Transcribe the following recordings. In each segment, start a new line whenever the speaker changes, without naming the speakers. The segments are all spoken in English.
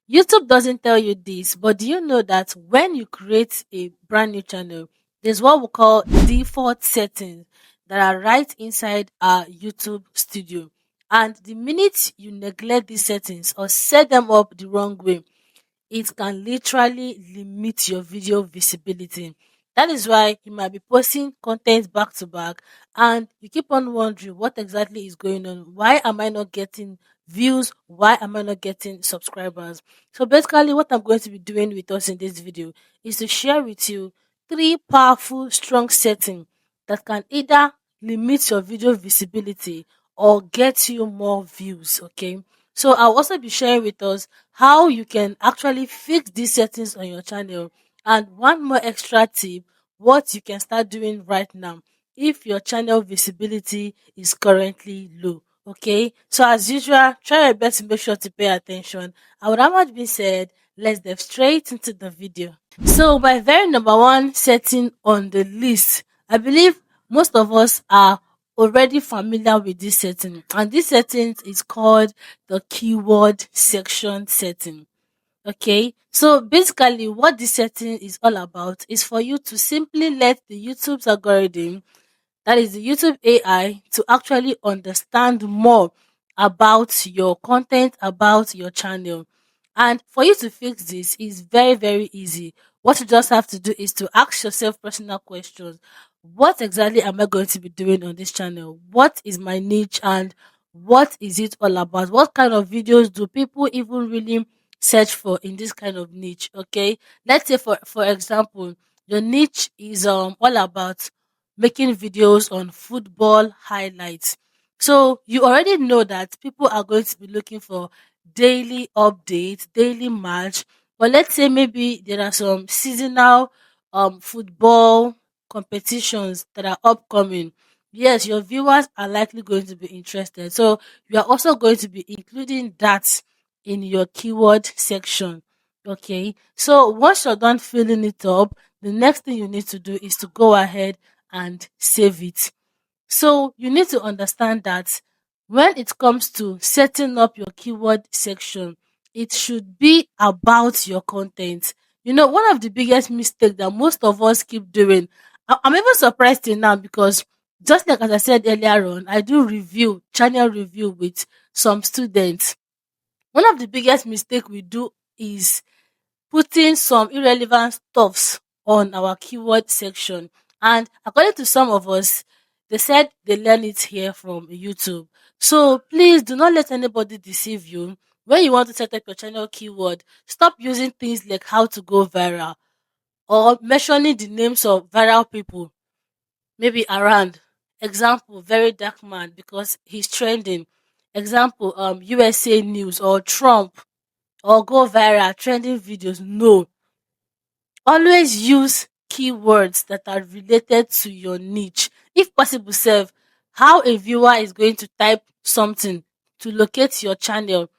YouTube doesn't tell you this, but do you know that when you create a brand new channel, there's what we call default settings that are right inside our YouTube studio. And the minute you neglect these settings or set them up the wrong way, it can literally limit your video visibility. That is why you might be posting content back to back and you keep on wondering what exactly is going on. Why am I not getting views? Why am I not getting subscribers? So basically what I'm going to be doing with us in this video is to share with you three powerful strong settings that can either limit your video visibility or get you more views. Okay, so I'll also be sharing with us how you can actually fix these settings on your channel, and one more extra tip, what you can start doing right now if your channel visibility is currently low. Okay, so as usual, try your best to make sure to pay attention. And with that much being said, let's dive straight into the video. So my very number one setting on the list, I believe most of us are already familiar with this setting, and this setting is called the keyword section setting. Okay, so basically what this setting is all about is for you to simply let the YouTube's algorithm, that is the YouTube AI, to actually understand more about your content, about your channel. And for you to fix this is very, very easy. What you just have to do is to ask yourself personal questions. What exactly am I going to be doing on this channel? What is my niche and what is it all about? What kind of videos do people even really search for in this kind of niche? Okay. Let's say for example, your niche is all about making videos on football highlights. So you already know that people are going to be looking for daily updates, daily match. But let's say maybe there are some seasonal football competitions that are upcoming. Yes, your viewers are likely going to be interested. So you are also going to be including that in your keyword section. Okay. So once you're done filling it up, the next thing you need to do is to go ahead and save it. So you need to understand that when it comes to setting up your keyword section, it should be about your content. You know, one of the biggest mistakes that most of us keep doing, I'm even surprised till now because just like as I said earlier on, I do channel review with some students. One of the biggest mistake we do is putting some irrelevant stuffs on our keyword section. And according to some of us, they said they learn it here from YouTube. So please do not let anybody deceive you. When you want to set up your channel keyword, stop using things like how to go viral or mentioning the names of viral people maybe around. Example, very dark man because he's trending. Example, USA News or Trump or go viral trending videos. No, always use keywords that are related to your niche. If possible sef, how a viewer is going to type something to locate your channel,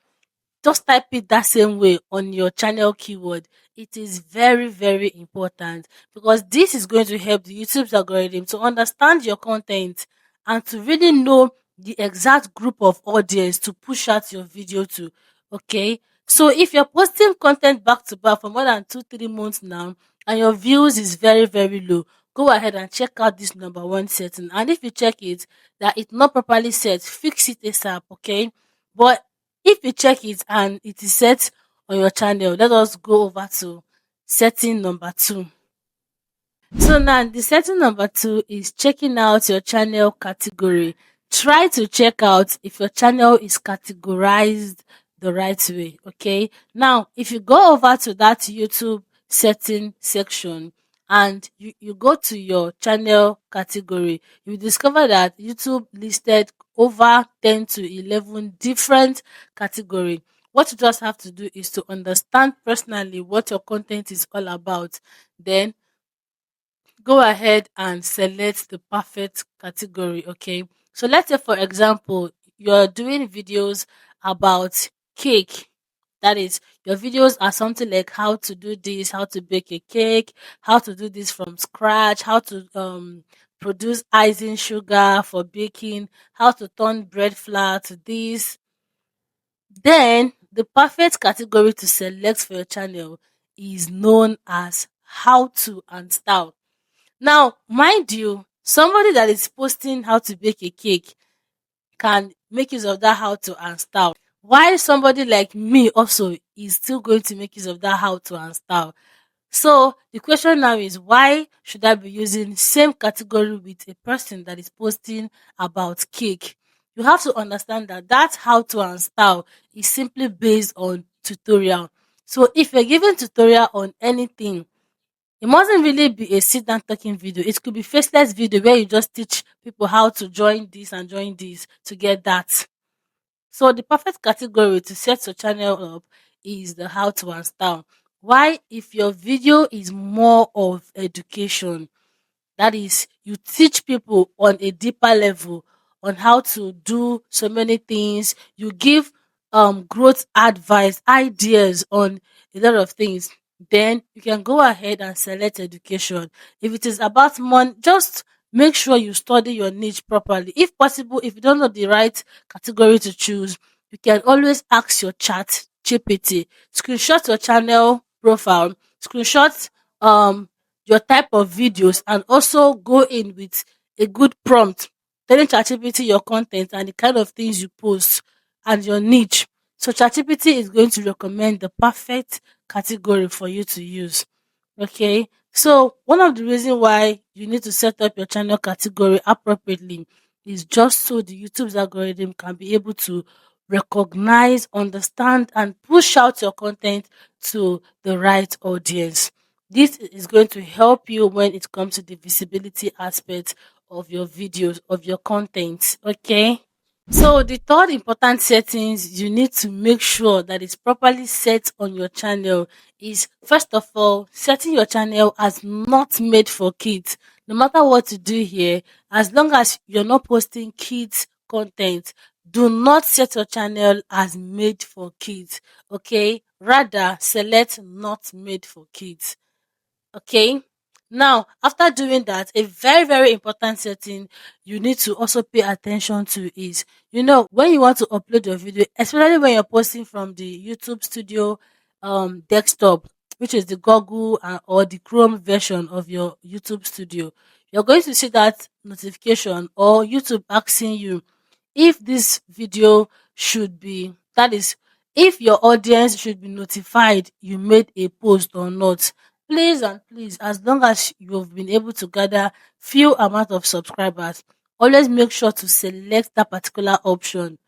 just type it that same way on your channel keyword. It is very, very important because this is going to help the YouTube's algorithm to understand your content and to really know the exact group of audience to push out your video to. Okay, so if you're posting content back to back for more than 2 3 months now and your views is very, very low, go ahead and check out this number one setting. And if you check it that it's not properly set, fix it ASAP. Okay, but if you check it and it is set on your channel, let us go over to setting number two. So now the setting number two is checking out your channel category. Try to check out if your channel is categorized the right way. Okay. Now, if you go over to that YouTube setting section and you go to your channel category, you discover that YouTube listed over 10 to 11 different category. What you just have to do is to understand personally what your content is all about. Then go ahead and select the perfect category. Okay, so let's say for example you're doing videos about cake. That is, your videos are something like how to do this, how to bake a cake, how to do this from scratch, how to produce icing sugar for baking, how to turn bread flour to this. Then The perfect category to select for your channel is known as how to and style. Now, mind you, somebody that is posting how to bake a cake can make use of that how to and style. While somebody like me also is still going to make use of that how to and style. So the question now is, why should I be using same category with a person that is posting about cake? You have to understand that that how to and style is simply based on tutorial. So if you're giving tutorial on anything, it mustn't really be a sit down talking video. It could be faceless video where you just teach people how to join this and join this to get that. So the perfect category to set your channel up is the how to and style. Why? If your video is more of education, that is, you teach people on a deeper level on how to do so many things. You give growth advice, ideas on a lot of things. Then you can go ahead and select education. If it is about money, just make sure you study your niche properly. If possible, if you don't know the right category to choose, you can always ask your chat GPT, screenshot your channel profile, screenshot your type of videos, and also go in with a good prompt telling ChatGPT your content and the kind of things you post and your niche. So ChatGPT is going to recommend the perfect category for you to use. Okay. So one of the reasons why you need to set up your channel category appropriately is just so the YouTube's algorithm can be able to recognize, understand, and push out your content to the right audience. This is going to help you when it comes to the visibility aspect of your videos, of your content. Okay. So the third important settings you need to make sure that it's properly set on your channel is, first of all, setting your channel as not made for kids. No matter what you do here, as long as you're not posting kids content, do not set your channel as made for kids. Okay? Rather, select not made for kids. Okay. Now, after doing that, a very, very important setting you need to also pay attention to is, when you want to upload your video, especially when you're posting from the YouTube Studio desktop, which is the Google or the Chrome version of your YouTube Studio, you're going to see that notification or YouTube asking you if this video should be, that is, if your audience should be notified you made a post or not. Please and please, as long as you've been able to gather few amount of subscribers, always make sure to select that particular option,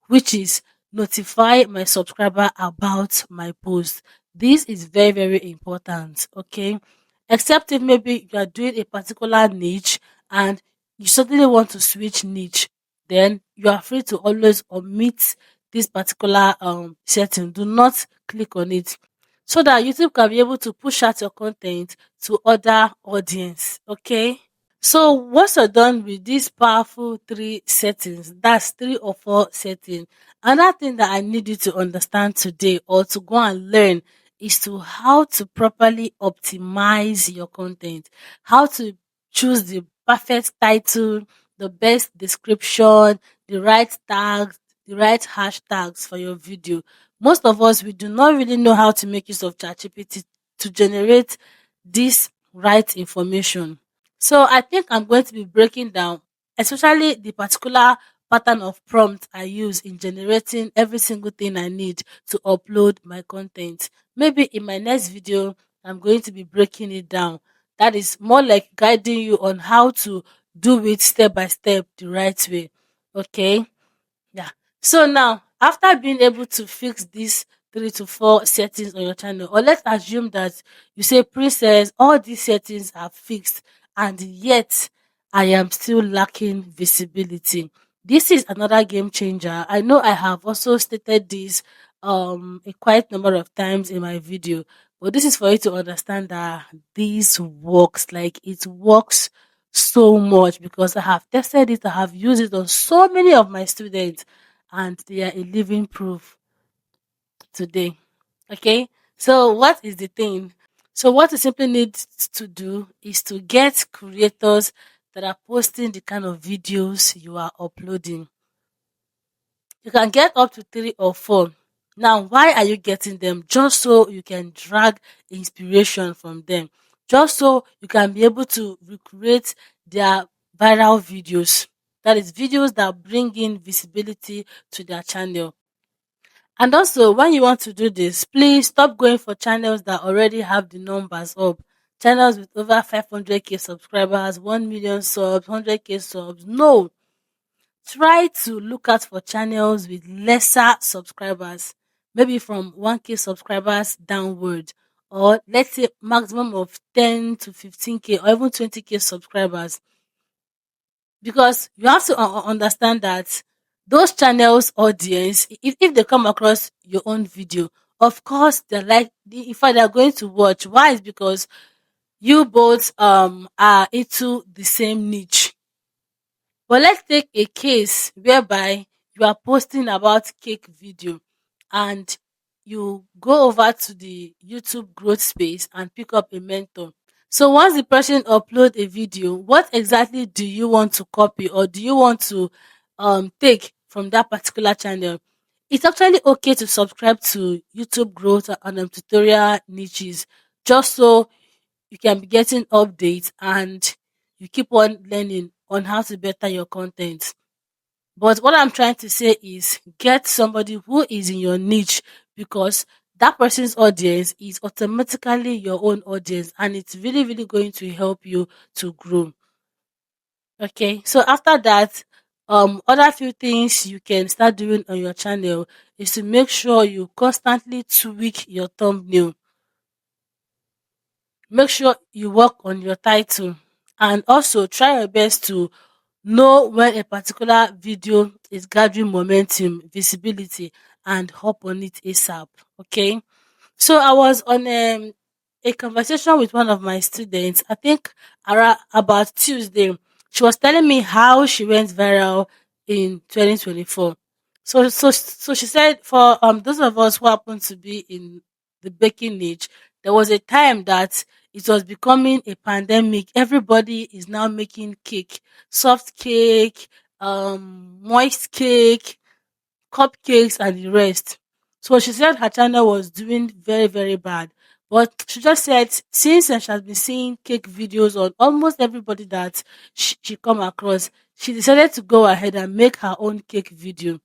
which is notify my subscriber about my post. This is very, very important. Okay. Except if maybe you are doing a particular niche and you suddenly want to switch niche, then you are free to always omit this particular setting. Do not click on it so that YouTube can be able to push out your content to other audience. Okay. So once you're done with these powerful three settings, that's three or four settings, another thing that I need you to understand today or to go and learn is to how to properly optimize your content, how to choose the perfect title, the best description, the right tags, the right hashtags for your video. Most of us, we do not really know how to make use of ChatGPT to generate this right information. So I think I'm going to be breaking down, especially the particular pattern of prompt I use in generating every single thing I need to upload my content. Maybe in my next video, I'm going to be breaking it down. That is more like guiding you on how to do it step by step the right way. Okay. Yeah. So now, after being able to fix these three to four settings on your channel, or let's assume that you say, Princess, all these settings are fixed, and yet I am still lacking visibility. This is another game changer. I know I have also stated this a quite number of times in my video, but this is for you to understand that this works. Like, it works so much because I have tested it, I have used it on so many of my students, and they are a living proof today. Okay, so what is the thing? So, what you simply need to do is to get creators that are posting the kind of videos you are uploading. You can get up to three or four. Now, why are you getting them? Just so you can drag inspiration from them, just so you can be able to recreate their viral videos. That is, videos that bring in visibility to their channel. And also, when you want to do this, please stop going for channels that already have the numbers up. Channels with over 500k subscribers, 1 million subs, 100k subs. No, try to look out for channels with lesser subscribers, maybe from 1k subscribers downward, or let's say maximum of 10 to 15k or even 20k subscribers. Because you have to understand that those channels audience, if they come across your own video, of course they're like, in fact they're going to watch. Why? Is because you both are into the same niche. But let's take a case whereby you are posting about cake video, and you go over to the YouTube growth space and pick up a mentor. So once the person upload a video, what exactly do you want to copy, or do you want to take from that particular channel? It's actually okay to subscribe to YouTube growth and tutorial niches, just so you can be getting updates and you keep on learning on how to better your content. But what I'm trying to say is get somebody who is in your niche, because that person's audience is automatically your own audience, and it's really, really going to help you to grow. Okay, so after that, other few things you can start doing on your channel is to make sure you constantly tweak your thumbnail. Make sure you work on your title, and also try your best to know when a particular video is gathering momentum, visibility, and hop on it ASAP. Okay. So I was on a conversation with one of my students, I think about Tuesday. She was telling me how she went viral in 2024. So she said, for those of us who happen to be in the baking niche, there was a time that it was becoming a pandemic. Everybody is now making cake, soft cake, moist cake, cupcakes, and the rest. So she said her channel was doing very, very bad. But she just said, since she has been seeing cake videos on almost everybody that she come across, she decided to go ahead and make her own cake video.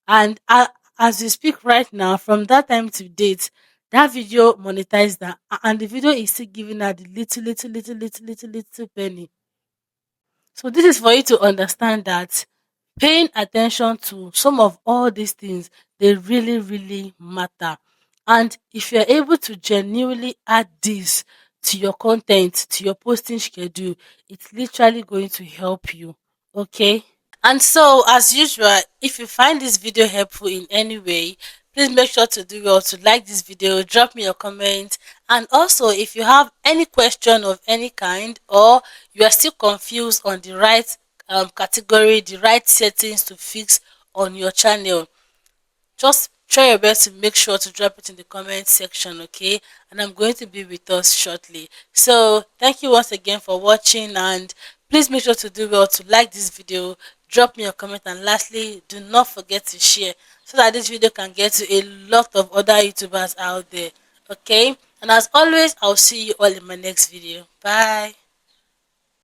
And as we speak right now, from that time to date, that video monetized that, and the video is still giving her the little penny. So this is for you to understand that paying attention to some of all these things, they really, really matter. And if you're able to genuinely add this to your content, to your posting schedule, it's literally going to help you. Okay. And so, as usual, if you find this video helpful in any way, please make sure to do well to like this video, drop me your comment, and also if you have any question of any kind, or you are still confused on the right category, the right settings to fix on your channel, just try your best to make sure to drop it in the comment section, okay? And I'm going to be with us shortly. So thank you once again for watching, and please make sure to do well to like this video, drop me a comment, and lastly, do not forget to share so that this video can get to a lot of other YouTubers out there, okay? And as always, I'll see you all in my next video. Bye.